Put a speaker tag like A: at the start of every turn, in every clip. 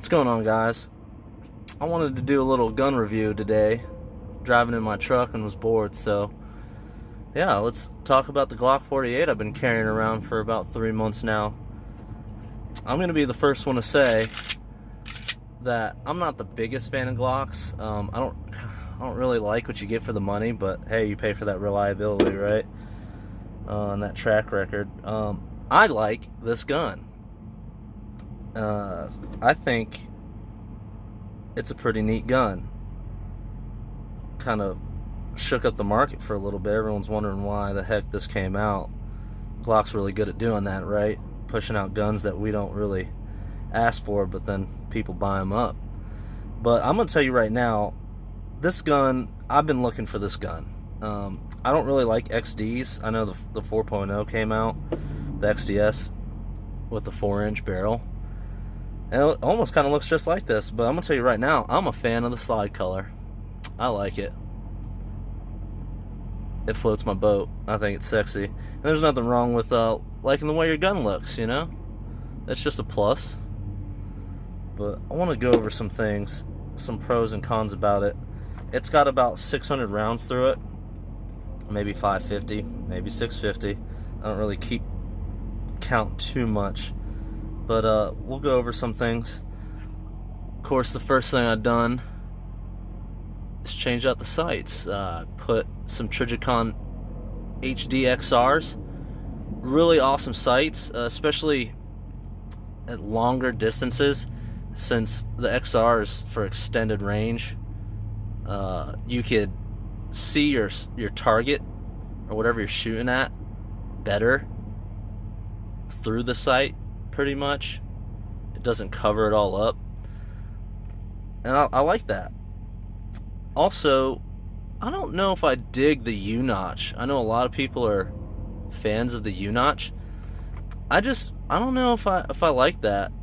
A: What's going on, guys? I wanted to do a little gun review today. Driving in my truck and was bored, so yeah, let's talk about the Glock 48 I've been carrying around for about 3 months now. I'm gonna be the first one to say that I'm not the biggest fan of Glocks. I don't really like what you get for the money, but hey, you pay for that reliability, right? And that track record. I like this gun. I think it's a pretty neat gun. Kind of shook up the market for a little bit. Everyone's wondering why the heck this came out. Glock's really good at doing that, right? Pushing out guns that we don't really ask for, but then people buy them up. But I'm gonna tell you right now, this gun, I've been looking for this gun. I don't really like XDs. I know the 4.0 came out, the XDS with the 4-inch barrel. And it almost kind of looks just like this, but I'm gonna tell you right now, I'm a fan of the slide color. I like it. It floats my boat. I think it's sexy. And there's nothing wrong with liking the way your gun looks, you know? That's just a plus. But I want to go over some things, some pros and cons about it. It's got about 600 rounds through it. Maybe 550, maybe 650. I don't really keep count too much. But we'll go over some things. Of course, the first thing I've done is change out the sights. Put some Trigicon HD XRs. Really awesome sights, especially at longer distances, since the XRs for extended range, you could see your target or whatever you're shooting at better through the sight. Pretty much, it doesn't cover it all up, and I like that. Also, I don't know if I dig the U-notch. I know a lot of people are fans of the U-notch. I don't know if I like that.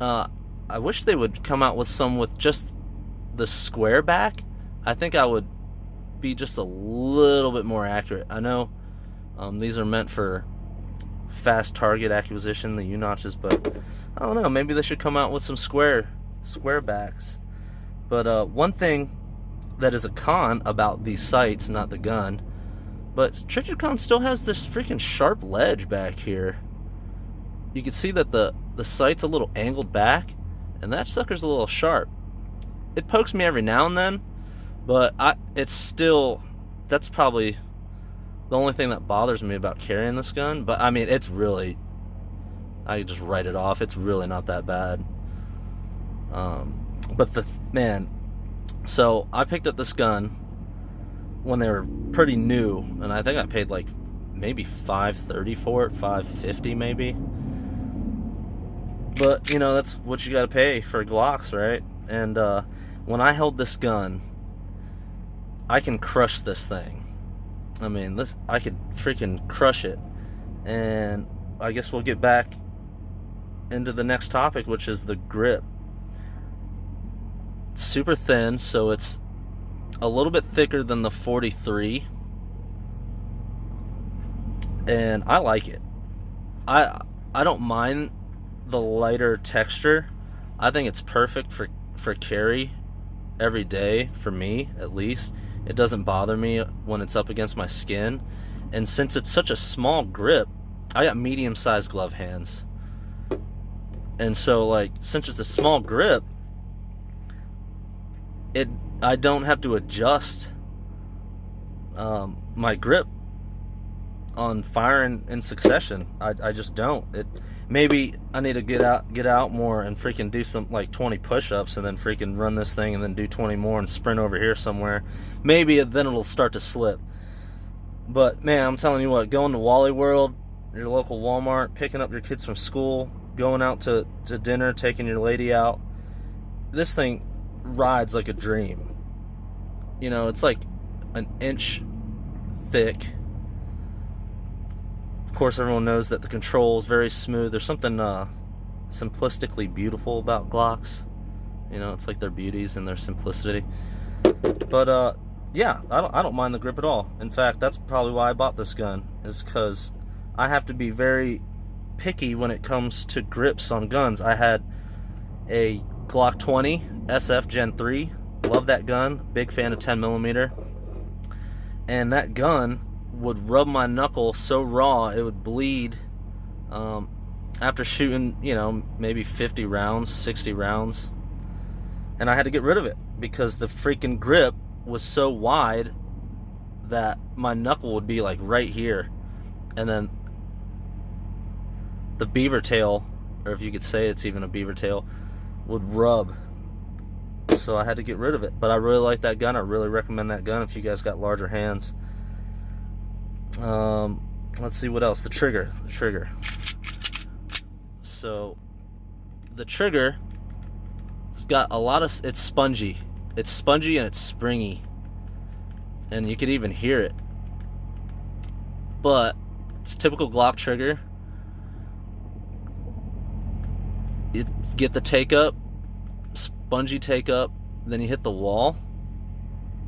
A: I wish they would come out with some with just the square back. I think I would be just a little bit more accurate. I know these are meant for fast target acquisition, the U-notches, but I don't know, maybe they should come out with some square backs. But one thing that is a con about these sights, not the gun, but Trigicon still has this freaking sharp ledge back here. You can see that the sight's a little angled back, and that sucker's a little sharp. It pokes me every now and then, but it's still, that's probably the only thing that bothers me about carrying this gun. But I mean, it's really, I just write it off. It's really not that bad. But so I picked up this gun when they were pretty new, and I think I paid like maybe $530 for it, $550 maybe. But you know, that's what you gotta pay for Glocks, right? And when I held this gun, I can crush this thing. I mean, I could freaking crush it. And I guess we'll get back into the next topic, which is the grip. Super thin, so it's a little bit thicker than the 43. And I like it. I don't mind the lighter texture. I think it's perfect for carry every day, for me at least. It doesn't bother me when it's up against my skin. And since it's such a small grip, I got medium-sized glove hands. And so, like, since it's a small grip, I don't have to adjust my grip on firing in succession. I just don't. Maybe I need to get out more and freaking do some like 20 push-ups and then freaking run this thing and then do 20 more and sprint over here somewhere. Maybe then it'll start to slip. But man, I'm telling you what, going to Wally World, your local Walmart, picking up your kids from school, going out to dinner, taking your lady out, this thing rides like a dream. You know, it's like an inch thick. Of course, everyone knows that the control is very smooth. There's something simplistically beautiful about Glocks. You know, it's like their beauties and their simplicity. But yeah, I don't mind the grip at all. In fact, that's probably why I bought this gun, is because I have to be very picky when it comes to grips on guns. I had a Glock 20 SF Gen 3. Love that gun. Big fan of 10mm. And that gun would rub my knuckle so raw it would bleed after shooting, you know, maybe 50 rounds, 60 rounds. And I had to get rid of it because the freaking grip was so wide that my knuckle would be like right here. And then the beaver tail, or if you could say it's even a beaver tail, would rub. So I had to get rid of it. But I really like that gun. I really recommend that gun if you guys got larger hands. Let's see what else. The trigger. So the trigger has got a lot of, it's spongy. It's spongy and it's springy. And you could even hear it. But it's typical Glock trigger. You get the take up, spongy take up, then you hit the wall,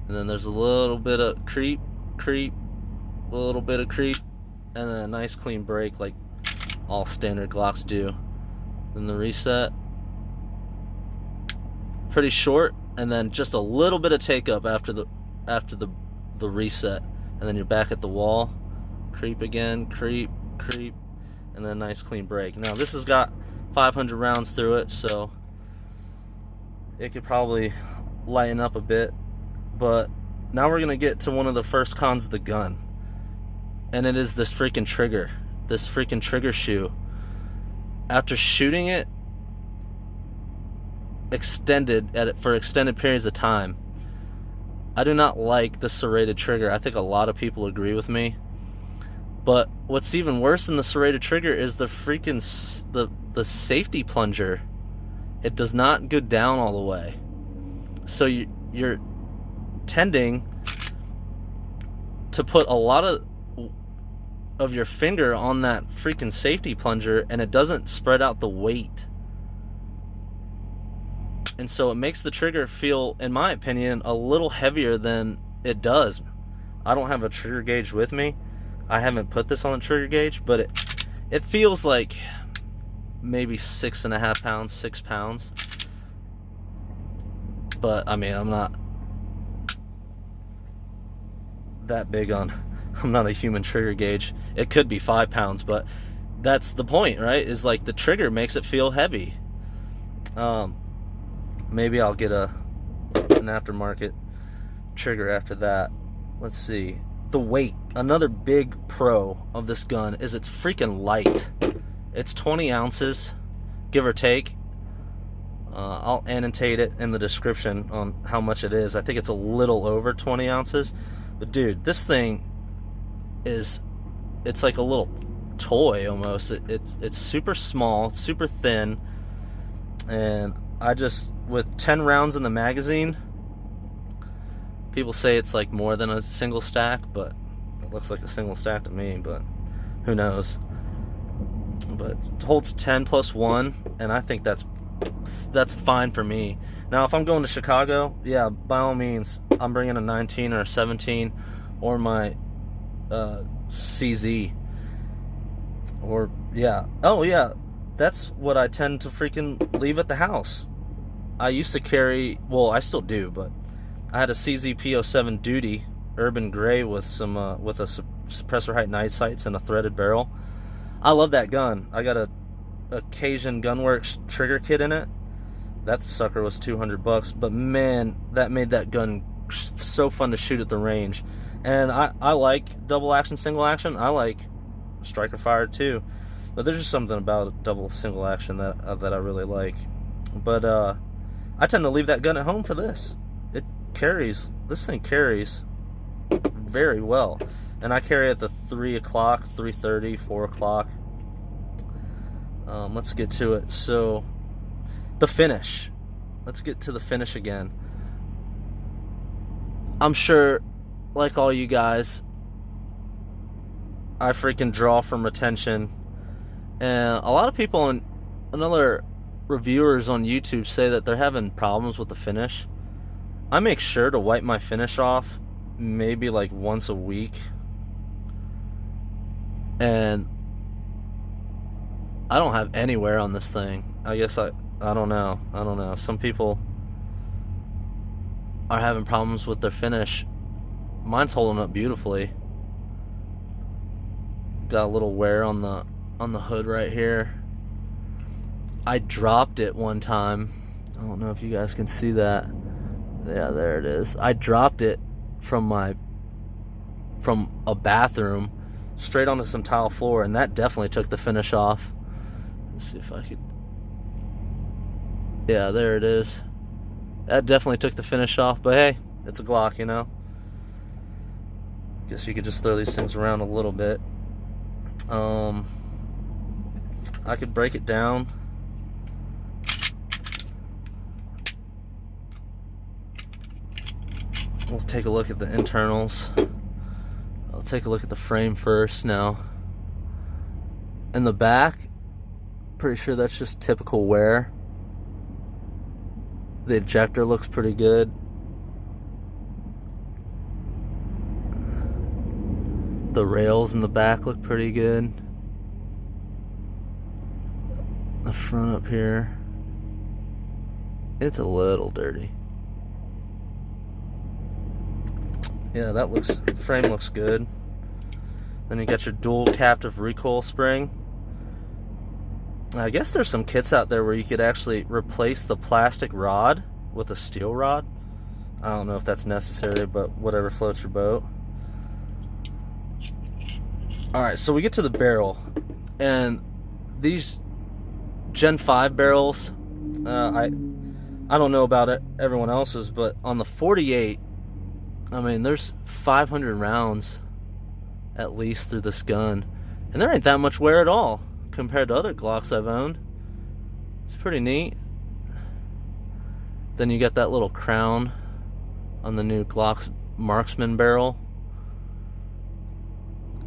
A: and then there's a little bit of creep, a little bit of creep, and then a nice clean break like all standard Glocks do. Then the reset, pretty short, and then just a little bit of take up after the reset, and then you're back at the wall, creep again, creep, and then a nice clean break. Now this has got 500 rounds through it, so it could probably lighten up a bit. But now we're gonna get to one of the first cons of the gun, and it is this freaking trigger shoe. After shooting it for extended periods of time, I do not like the serrated trigger. I think a lot of people agree with me. But what's even worse than the serrated trigger is the freaking the safety plunger. It does not go down all the way. So you're tending to put a lot of your finger on that freaking safety plunger, and it doesn't spread out the weight. And so it makes the trigger feel, in my opinion, a little heavier than it does. I don't have a trigger gauge with me. I haven't put this on the trigger gauge, but it feels like maybe 6.5 pounds, 6 pounds. But I mean, I'm not that big on, I'm not a human trigger gauge. It could be 5 pounds, but that's the point, right? Is like the trigger makes it feel heavy. Maybe I'll get an aftermarket trigger after that. Let's see. The weight. Another big pro of this gun is it's freaking light. It's 20 ounces, give or take. I'll annotate it in the description on how much it is. I think it's a little over 20 ounces. But dude, this thing is, it's like a little toy almost. It's super small, super thin. And I just, with 10 rounds in the magazine, people say it's like more than a single stack, but it looks like a single stack to me, but who knows. But it holds 10 plus 1, and I think that's fine for me. Now if I'm going to Chicago, yeah, by all means, I'm bringing a 19 or a 17 or my CZ. Or yeah, oh yeah, that's what I tend to freaking leave at the house. I used to carry, well, I still do, but I had a CZ P07 Duty urban gray with some with a suppressor height night sights and a threaded barrel. I love that gun. I got a Occasion Gunworks trigger kit in it. That sucker was $200, but man, that made that gun so fun to shoot at the range. And I like double action, single action. I like striker fire too, but there's just something about a double single action that I really like. But I tend to leave that gun at home for this. It carries, this thing carries very well, and I carry at the 3 o'clock, 3:30, 4 o'clock. Let's get to it. So the finish, let's get to the finish again. I'm sure, like all you guys, I freaking draw from retention, and a lot of people and other reviewers on YouTube say that they're having problems with the finish. I make sure to wipe my finish off maybe like once a week, and I don't have any wear on this thing. I guess I don't know. I don't know. Some people are having problems with their finish. Mine's holding up beautifully. Got a little wear on the hood right here. I dropped it one time. I don't know if you guys can see that. Yeah, there it is. I dropped it from a bathroom straight onto some tile floor, and that definitely took the finish off. Let's see if I could. Yeah, there it is. That definitely took the finish off, but hey, it's a Glock, you know. Guess you could just throw these things around a little bit. I could break it down. We'll take a look at the internals. I'll take a look at the frame first now. In the back, pretty sure that's just typical wear. The ejector looks pretty good. The rails in the back look pretty good. The front up here, it's a little dirty. Yeah, that frame looks good. Then you got your dual captive recoil spring. I guess there's some kits out there where you could actually replace the plastic rod with a steel rod. I don't know if that's necessary, but whatever floats your boat. Alright, so we get to the barrel, and these Gen 5 barrels, I don't know about everyone else's, but on the 48, I mean, there's 500 rounds at least through this gun, and there ain't that much wear at all compared to other Glocks I've owned. It's pretty neat. Then you got that little crown on the new Glock's Marksman barrel.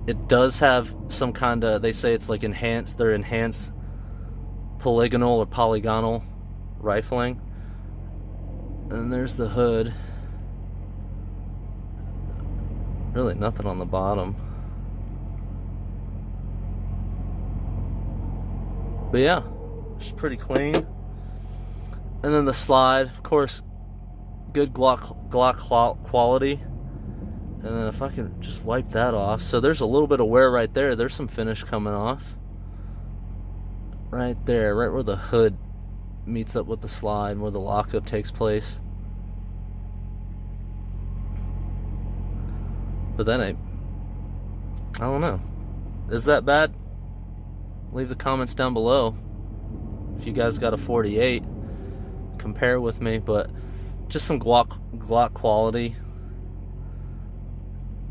A: It does have some kind of, they say it's like enhanced, they're enhanced polygonal or polygonal rifling. And there's the hood. Really nothing on the bottom. But yeah, it's pretty clean. And then the slide, of course, good Glock quality. And then if I can just wipe that off. So there's a little bit of wear right there. There's some finish coming off. Right there, right where the hood meets up with the slide, where the lockup takes place. But then I don't know. Is that bad? Leave the comments down below. If you guys got a 48, compare with me. But just some Glock quality.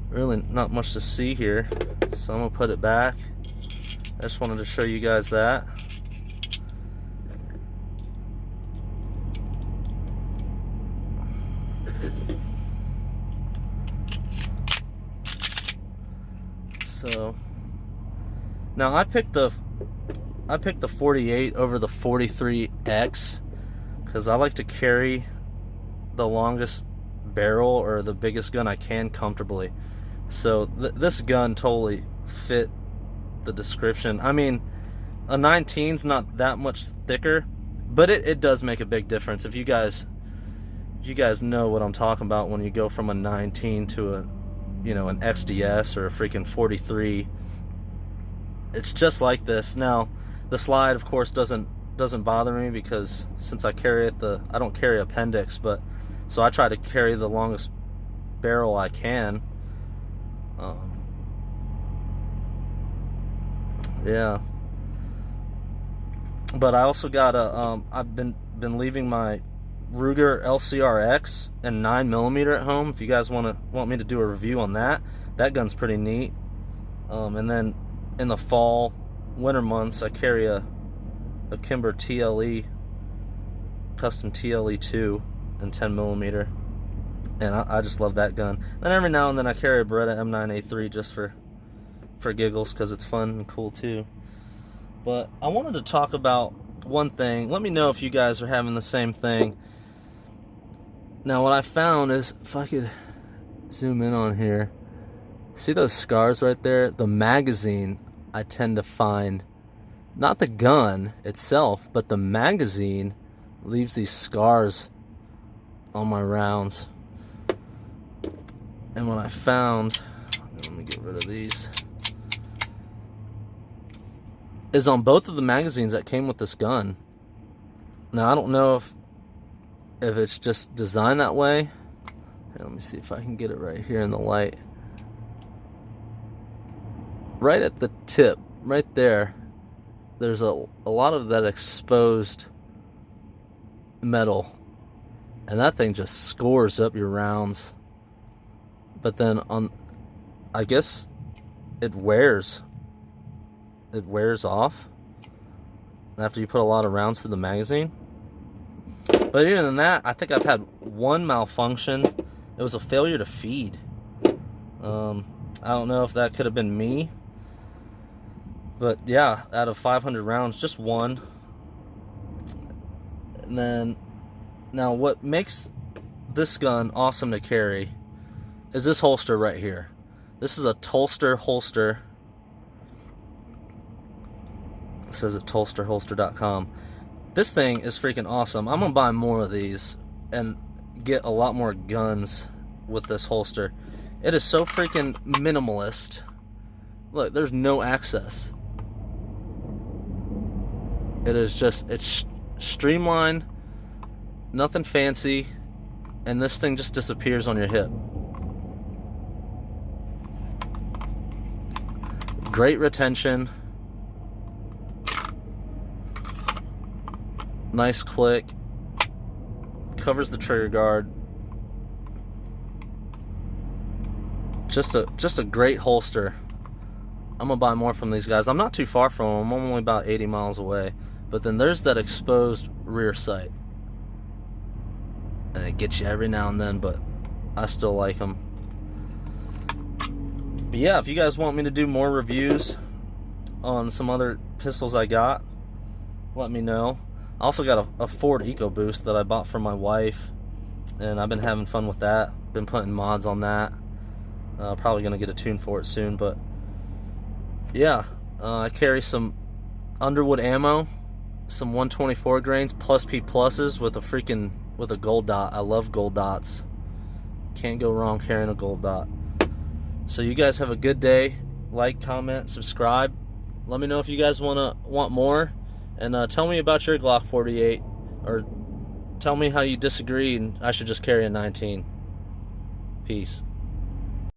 A: Really not much to see here, so I'm gonna put it back. I just wanted to show you guys that. So now I picked the 48 over the 43X because I like to carry the longest barrel or the biggest gun I can comfortably. So this gun totally fit the description. I mean, a 19's not that much thicker, but it does make a big difference. If you guys know what I'm talking about when you go from a 19 to a, you know, an XDS or a freaking 43. It's just like this. Now, the slide, of course, doesn't bother me because since I carry it, I don't carry appendix, but so I try to carry the longest barrel I can. Yeah. But I also got a I've been leaving my Ruger LCRX and 9mm at home. If you guys want me to do a review on that gun's pretty neat. And then in the fall, winter months, I carry a Kimber TLE, custom TLE2 and 10mm, and I just love that gun. And every now and then I carry a Beretta M9A3 just for giggles, because it's fun and cool too. But I wanted to talk about one thing. Let me know if you guys are having the same thing. Now what I found is, if I could zoom in on here, see those scars right there? The magazine I tend to find not the gun itself, but the magazine leaves these scars on my rounds. And when I found, let me get rid of these, is on both of the magazines that came with this gun. Now I don't know if it's just designed that way. Here, let me see if I can get it right here in the light. Right at the tip, right there, there's a lot of that exposed metal, and that thing just scores up your rounds. But then I guess it wears off after you put a lot of rounds through the magazine. But even than that, I think I've had one malfunction. It was a failure to feed. I don't know if that could have been me, but yeah, out of 500 rounds, just one. And then, now what makes this gun awesome to carry is this holster right here. This is a Tolster holster. It says at tolsterholster.com. This thing is freaking awesome. I'm gonna buy more of these and get a lot more guns with this holster. It is so freaking minimalist. Look, there's no access. It is just, it's streamlined, nothing fancy, and this thing just disappears on your hip. Great retention. Nice click. Covers the trigger guard. Just a great holster. I'm gonna buy more from these guys. I'm not too far from them. I'm only about 80 miles away. But then there's that exposed rear sight, and it gets you every now and then, but I still like them. But yeah, if you guys want me to do more reviews on some other pistols I got, let me know. I also got a Ford EcoBoost that I bought for my wife, and I've been having fun with that. Been putting mods on that. Probably gonna get a tune for it soon, but yeah, I carry some Underwood ammo, some 124 grains plus P pluses with a gold dot. I love gold dots. Can't go wrong carrying a gold dot. So you guys have a good day. Like, comment, subscribe. Let me know if you guys want more, and tell me about your Glock 48, or tell me how you disagree and I should just carry a 19. Peace.